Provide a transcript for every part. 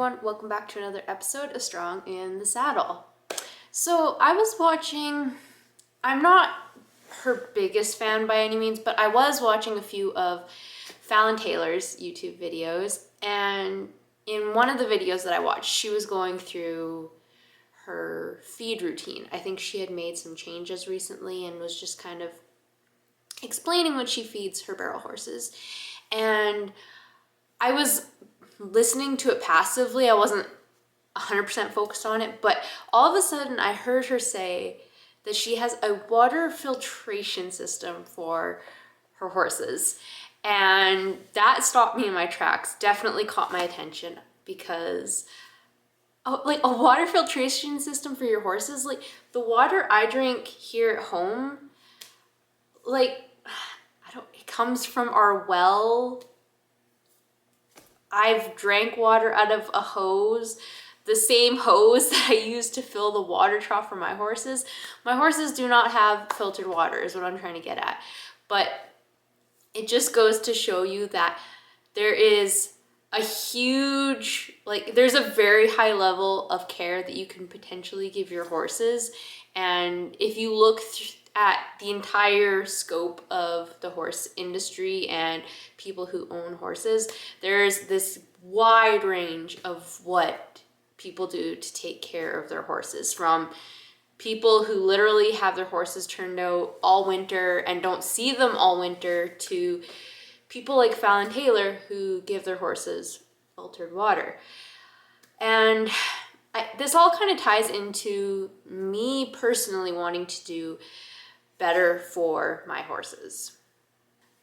everyone, welcome back to another episode of Strong in the Saddle. So I was watching, I'm not her biggest fan by any means, but I was watching a few of Fallon Taylor's YouTube videos, and in one of the videos that I watched, she was going through her feed routine. I think she had made some changes recently and was just kind of explaining what she feeds her barrel horses. And I was listening to it passively. I wasn't 100% focused on it, but all of a sudden I heard her say that she has a water filtration system for her horses. And that stopped me in my tracks, definitely caught my attention, because like a water filtration system for your horses, like the water I drink here at home, like it comes from our well. I've drank water out of a hose, the same hose that I use to fill the water trough for my horses. My horses do not have filtered water is what I'm trying to get at. But it just goes to show you that there is a huge, there's a very high level of care that you can potentially give your horses. And if you look at the entire scope of the horse industry and people who own horses, there's this wide range of what people do to take care of their horses, from people who literally have their horses turned out all winter and don't see them all winter, to people like Fallon Taylor who give their horses filtered water. And this all kind of ties into me personally wanting to do better for my horses.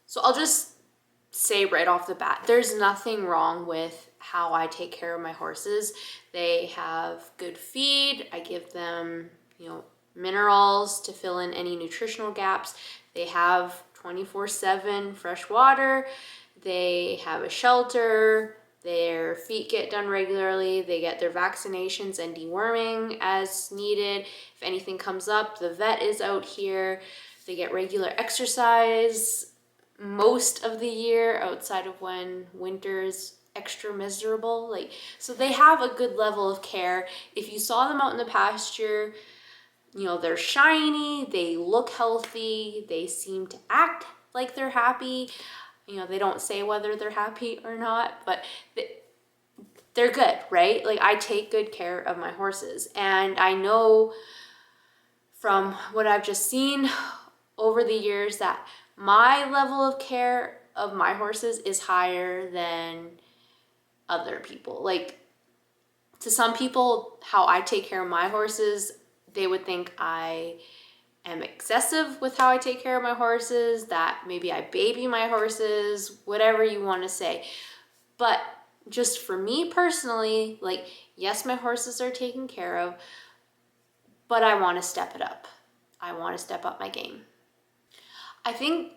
So I'll just say right off the bat, there's nothing wrong with how I take care of my horses. They have good feed. I give them, minerals to fill in any nutritional gaps. They have 24/7 fresh water. They have a shelter. Their feet get done regularly. They get their vaccinations and deworming as needed. If anything comes up, the vet is out here. They get regular exercise most of the year outside of when winter's extra miserable. So they have a good level of care. If you saw them out in the pasture, they're shiny, they look healthy, they seem to act like they're happy. They don't say whether they're happy or not, but they're good, right? I take good care of my horses. And I know from what I've just seen over the years that my level of care of my horses is higher than other people. To some people, how I take care of my horses, they would think I am excessive with how I take care of my horses, that maybe I baby my horses, whatever you want to say. But just for me personally, yes, my horses are taken care of, but I want to step it up. I want to step up my game. I think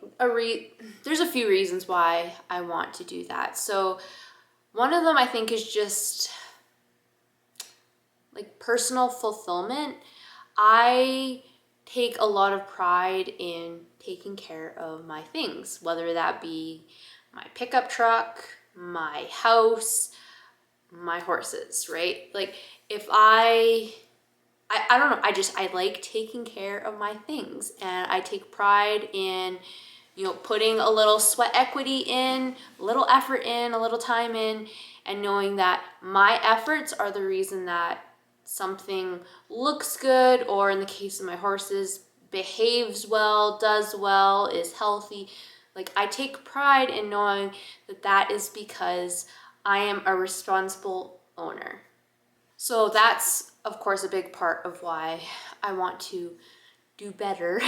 there's a few reasons why I want to do that. So one of them I think is just personal fulfillment. I take a lot of pride in taking care of my things, whether that be my pickup truck, my house, my horses, right? If I don't know, I like taking care of my things, and I take pride in, putting a little sweat equity in, a little effort in, a little time in, and knowing that my efforts are the reason that something looks good, or in the case of my horses, behaves well, does well, is healthy. I take pride in knowing that that is because I am a responsible owner. So that's, of course, a big part of why I want to do better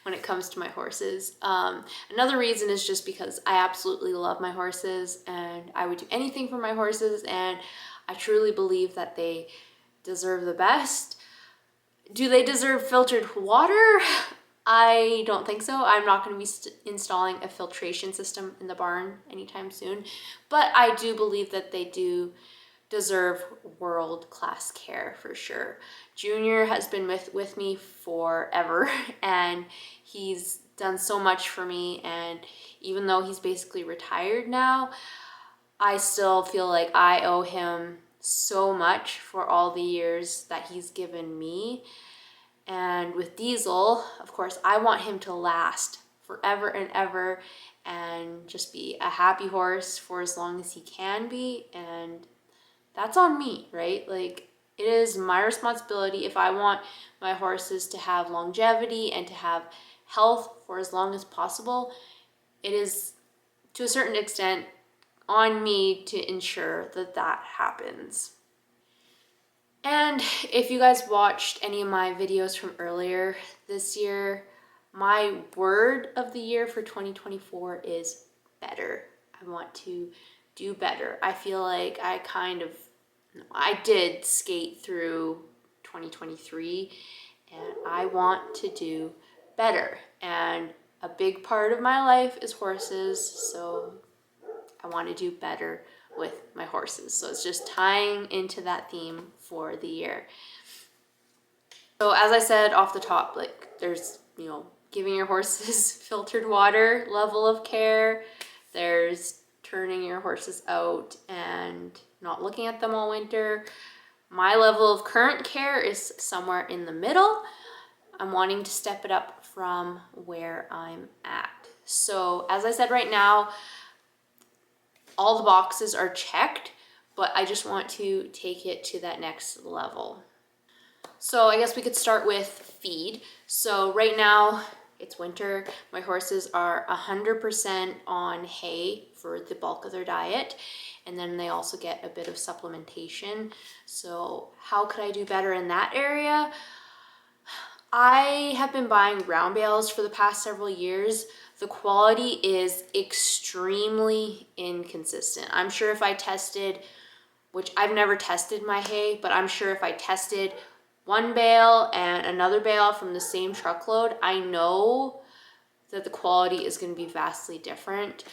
when it comes to my horses. Another reason is just because I absolutely love my horses, and I would do anything for my horses, and I truly believe that they deserve the best. Do they deserve filtered water? I don't think so. I'm not going to be installing a filtration system in the barn anytime soon, but I do believe that they do deserve world-class care for sure. Junior has been with me forever, and he's done so much for me, and even though he's basically retired now, I still feel like I owe him so much for all the years that he's given me. And with Diesel, of course, I want him to last forever and ever and just be a happy horse for as long as he can be. And that's on me, right? Like, it is my responsibility if I want my horses to have longevity and to have health for as long as possible. It is, to a certain extent, on me to ensure that that happens. And if you guys watched any of my videos from earlier this year, my word of the year for 2024 is better. I want to do better. I feel like I did skate through 2023 and I want to do better. And a big part of my life is horses, so I want to do better with my horses. So it's just tying into that theme for the year. So as I said off the top, like, there's, giving your horses filtered water level of care. There's turning your horses out and not looking at them all winter. My level of current care is somewhere in the middle. I'm wanting to step it up from where I'm at. So as I said, right now, all the boxes are checked, but I just want to take it to that next level. So I guess we could start with feed. So right now it's winter. My horses are 100% on hay for the bulk of their diet. And then they also get a bit of supplementation. So how could I do better in that area? I have been buying round bales for the past several years. The quality is extremely inconsistent. I'm sure if I tested, which I've never tested my hay, but I'm sure if I tested one bale and another bale from the same truckload, I know that the quality is going to be vastly different.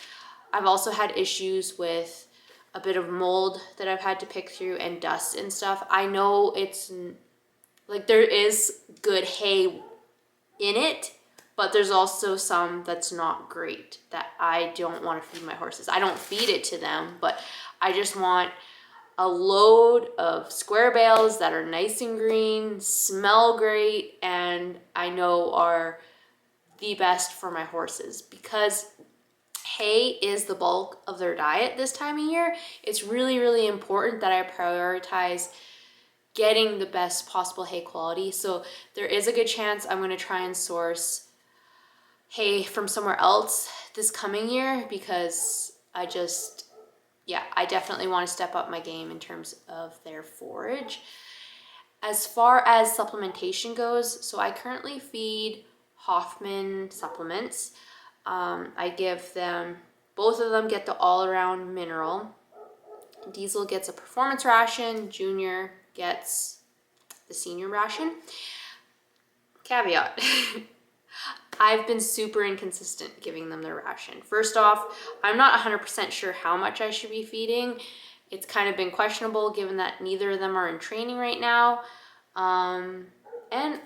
I've also had issues with a bit of mold that I've had to pick through and dust and stuff. I know it's like there is good hay in it, but there's also some that's not great that I don't want to feed my horses. I don't feed it to them, but I just want a load of square bales that are nice and green, smell great, and I know are the best for my horses. Because hay is the bulk of their diet this time of year, it's really, really important that I prioritize getting the best possible hay quality. So there is a good chance I'm going to try and source hay from somewhere else this coming year, because I definitely want to step up my game in terms of their forage. As far as supplementation goes, so I currently feed Hoffman supplements. I give them, both of them get the all-around mineral. Diesel gets a performance ration, Junior gets the senior ration. Caveat. I've been super inconsistent giving them their ration. First off, I'm not 100% sure how much I should be feeding. It's kind of been questionable given that neither of them are in training right now. And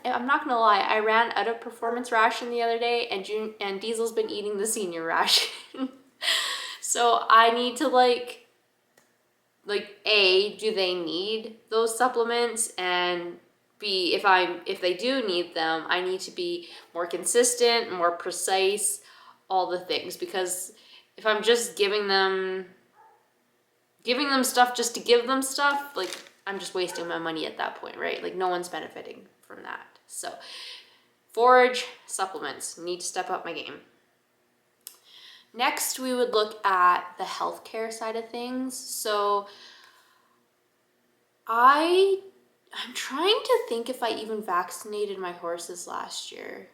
I'm not gonna lie, I ran out of performance ration the other day, and Diesel's been eating the senior ration. So I need to A, do they need those supplements? And B, if they do need them, I need to be more consistent, more precise, all the things. Because if I'm just giving them stuff just to give them stuff, like, I'm just wasting my money at that point, right? Like, no one's benefiting from that. So forage, supplements, need to step up my game. Next, we would look at the healthcare side of things. So I'm trying to think if I even vaccinated my horses last year.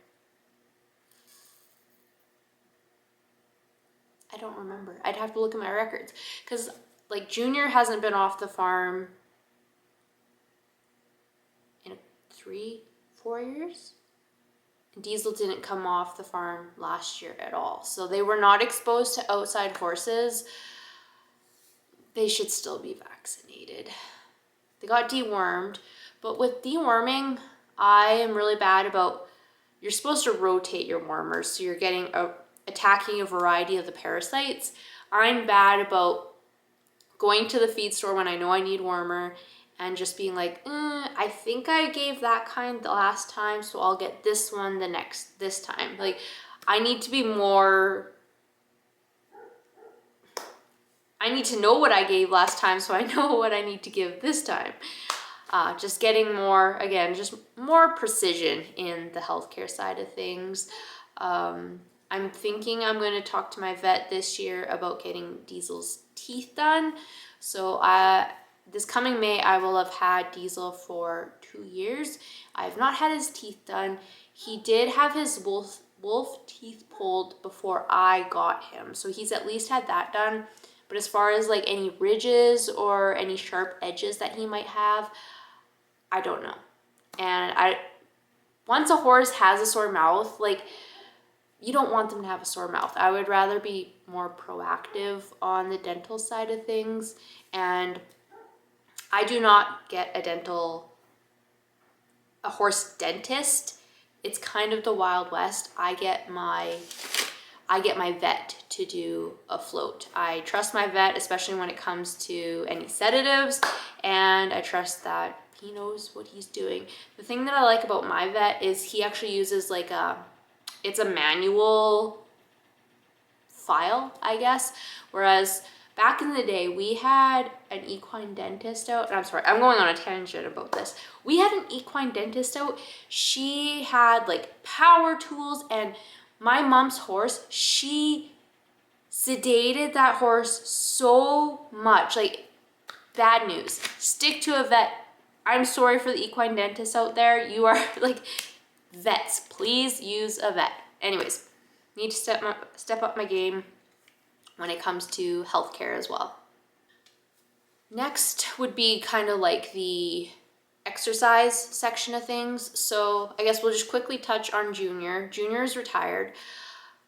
I don't remember. I'd have to look at my records, because like Junior hasn't been off the farm in 3-4 years. Diesel didn't come off the farm last year at all. So they were not exposed to outside horses. They should still be vaccinated. They got dewormed, but with deworming, I am really bad about, you're supposed to rotate your wormers, so you're attacking a variety of the parasites. I'm bad about going to the feed store when I know I need warmer and just being like, I think I gave that kind the last time, so I'll get this one this time. Like, I need to be more, I need to know what I gave last time so I know what I need to give this time. Just getting more, again, just more precision in the healthcare side of things. I'm thinking I'm going to talk to my vet this year about getting Diesel's teeth done. So this coming May, I will have had Diesel for 2 years. I have not had his teeth done. He did have his wolf teeth pulled before I got him. So he's at least had that done. But as far as like any ridges or any sharp edges that he might have, I don't know. And once a horse has a sore mouth, like, you don't want them to have a sore mouth. I would rather be more proactive on the dental side of things. And I do not get a horse dentist. It's kind of the Wild West. I get my vet to do a float. I trust my vet, especially when it comes to any sedatives, and I trust that he knows what he's doing. The thing that I like about my vet is he actually uses like it's a manual file, I guess. Whereas back in the day, we had an equine dentist out. I'm sorry, I'm going on a tangent about this. We had an equine dentist out. She had like power tools, and my mom's horse, she sedated that horse so much. Like, bad news. Stick to a vet. I'm sorry for the equine dentists out there. You are like, vets, please use a vet. Anyways, need to step up my game when it comes to healthcare as well. Next would be kind of like the exercise section of things. So I guess we'll just quickly touch on Junior. Junior is retired,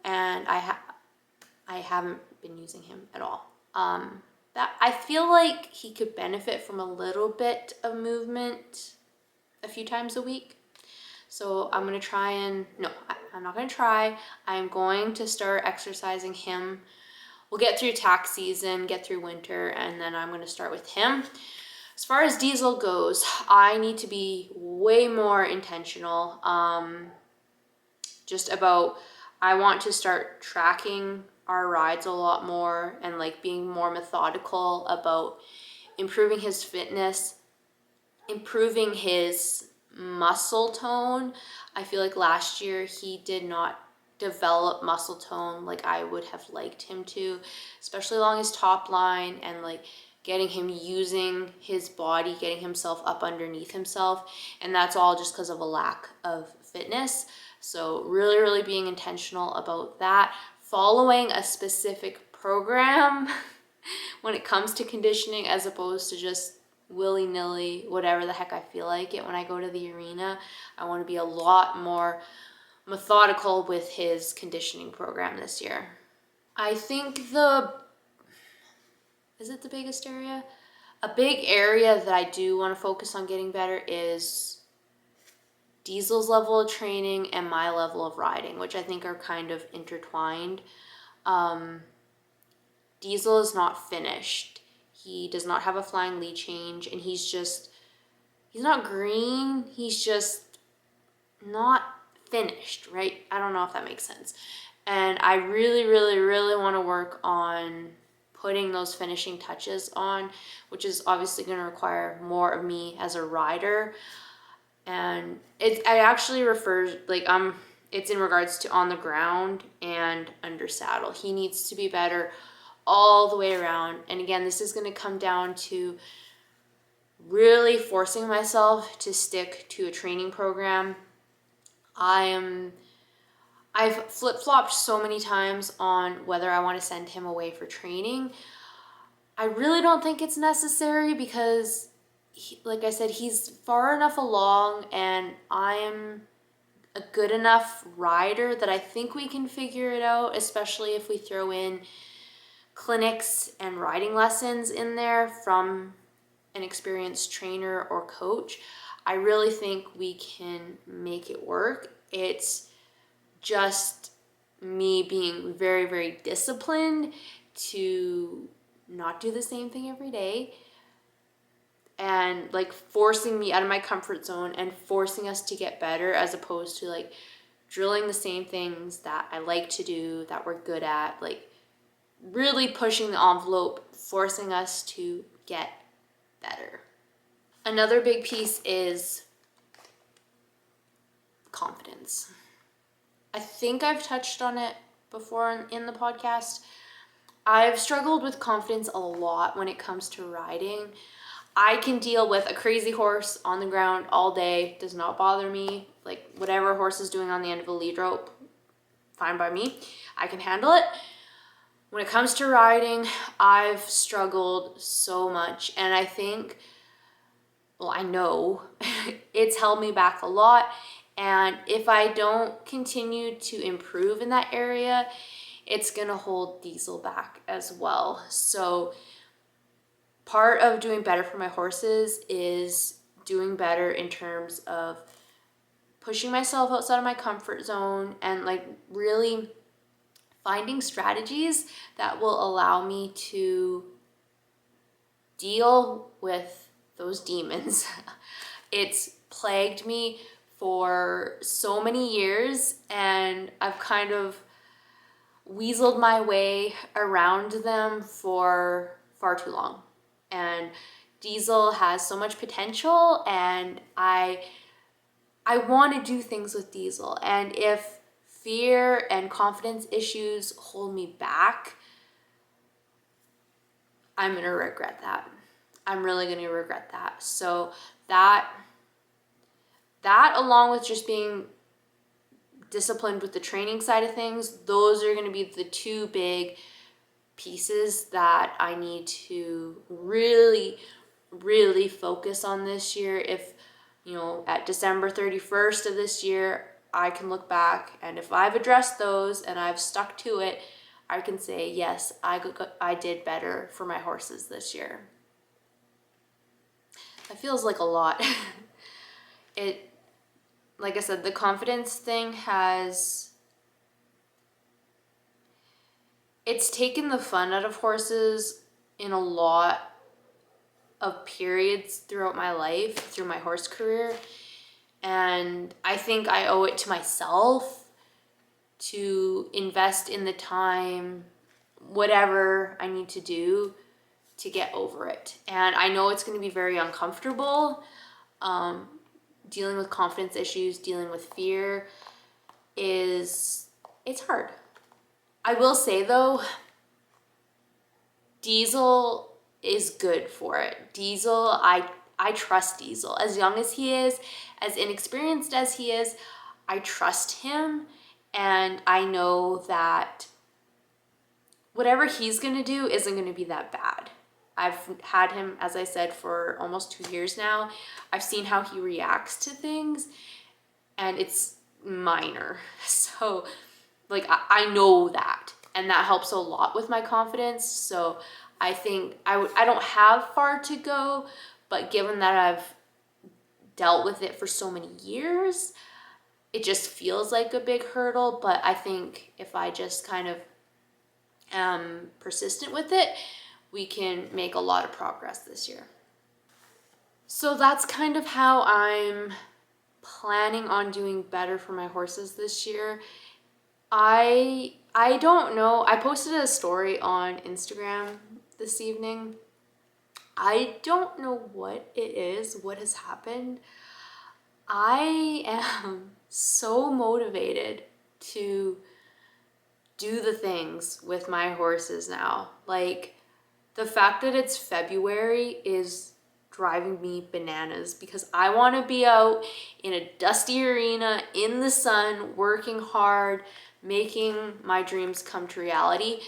and I haven't been using him at all. That I feel like he could benefit from a little bit of movement a few times a week. So I'm gonna try and, no, I'm not gonna try. I'm going to start exercising him. We'll get through tax season, get through winter, and then I'm gonna start with him. As far as Diesel goes, I need to be way more intentional. Just about, I want to start tracking our rides a lot more and like being more methodical about improving his fitness, improving his muscle tone. I feel like last year he did not develop muscle tone like I would have liked him to, especially along his top line and like getting him using his body, getting himself up underneath himself. And that's all just because of a lack of fitness. So really, really being intentional about that, following a specific program when it comes to conditioning, as opposed to just willy-nilly, whatever the heck I feel like it when I go to the arena. I want to be a lot more methodical with his conditioning program this year. I think is it the biggest area? A big area that I do want to focus on getting better is Diesel's level of training and my level of riding, which I think are kind of intertwined. Diesel is not finished. He does not have a flying lead change, and he's not green. He's just not finished, right? I don't know if that makes sense. And I really, really, really want to work on putting those finishing touches on, which is obviously going to require more of me as a rider. And I actually refers, like, it's in regards to on the ground and under saddle. He needs to be better all the way around. And again, this is going to come down to really forcing myself to stick to a training program. I've flip-flopped so many times on whether I want to send him away for training. I really don't think it's necessary because, like I said, he's far enough along and I'm a good enough rider that I think we can figure it out, especially if we throw in clinics and riding lessons in there from an experienced trainer or coach. I really think we can make it work. It's just me being very, very disciplined to not do the same thing every day, and like forcing me out of my comfort zone and forcing us to get better, as opposed to like drilling the same things that I like to do, that we're good at, like really pushing the envelope, forcing us to get better. Another big piece is confidence. I think I've touched on it before in the podcast. I've struggled with confidence a lot when it comes to riding. I can deal with a crazy horse on the ground all day, does not bother me. Like whatever horse is doing on the end of a lead rope, fine by me. I can handle it. When it comes to riding, I've struggled so much, and I think, well, I know it's held me back a lot. And if I don't continue to improve in that area, it's gonna hold Diesel back as well. So part of doing better for my horses is doing better in terms of pushing myself outside of my comfort zone and like really finding strategies that will allow me to deal with those demons. It's plagued me for so many years, and I've kind of weaseled my way around them for far too long. And Diesel has so much potential, and I want to do things with Diesel. And if fear and confidence issues hold me back, I'm going to regret that. I'm really going to regret that. So that along with just being disciplined with the training side of things, those are going to be the two big pieces that I need to really, really focus on this year. If, at December 31st of this year, I can look back, and if I've addressed those and I've stuck to it, I can say, yes, I did better for my horses this year. That feels like a lot. Like I said, the confidence thing it's taken the fun out of horses in a lot of periods throughout my life, through my horse career. And I think I owe it to myself to invest in the time, whatever I need to do to get over it. And I know it's going to be very uncomfortable. Dealing with confidence issues, dealing with fear it's hard. I will say though, Diesel is good for it. Diesel, I trust Diesel. As young as he is, as inexperienced as he is, I trust him, and I know that whatever he's gonna do isn't gonna be that bad. I've had him, as I said, for almost 2 years now. I've seen how he reacts to things, and it's minor. So, like, I know that, and that helps a lot with my confidence. So I think I don't have far to go, but given that I've dealt with it for so many years, it just feels like a big hurdle. But I think if I just kind of am persistent with it, we can make a lot of progress this year. So that's kind of how I'm planning on doing better for my horses this year. I don't know. I posted a story on Instagram this evening. I don't know what it is, what has happened. I am so motivated to do the things with my horses now. Like, the fact that it's February is driving me bananas, because I want to be out in a dusty arena in the sun, working hard, making my dreams come to reality.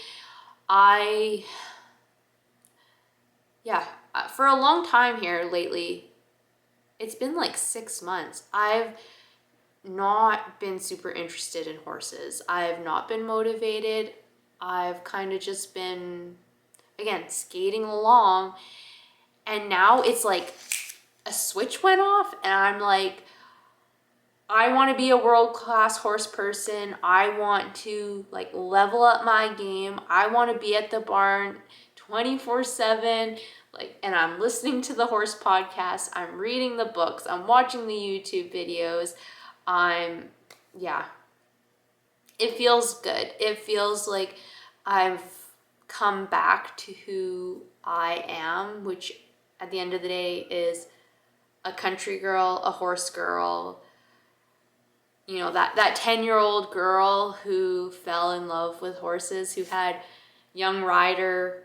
For a long time here lately, it's been like 6 months, I've not been super interested in horses. I've not been motivated. I've kind of just been, again, skating along. And now it's like a switch went off, and I'm like, I want to be a world-class horse person. I want to like level up my game. I want to be at the barn 24/7, like, and I'm listening to the horse podcast, I'm reading the books, I'm watching the YouTube videos. Yeah, it feels good. It feels like I've come back to who I am, which at the end of the day is a country girl, a horse girl, you know, that 10-year-old girl who fell in love with horses, who had young rider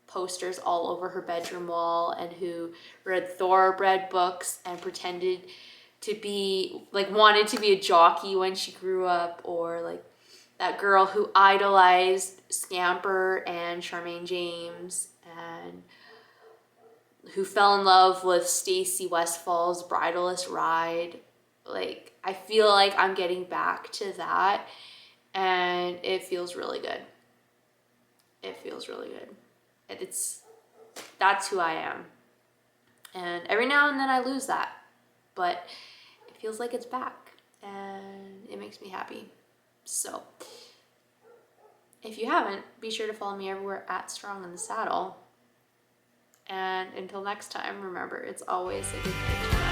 posters all over her bedroom wall, and who read thoroughbred books and pretended to be, like, wanted to be a jockey when she grew up, or like that girl who idolized Scamper and Charmaine James, and who fell in love with Stacey Westfall's Bridalist Ride. Like, I feel like I'm getting back to that, and it feels really good. It feels really good. That's who I am. And every now and then I lose that, but it feels like it's back, and it makes me happy. So if you haven't, be sure to follow me everywhere at Strong in the Saddle. And until next time, remember, it's always a good thing.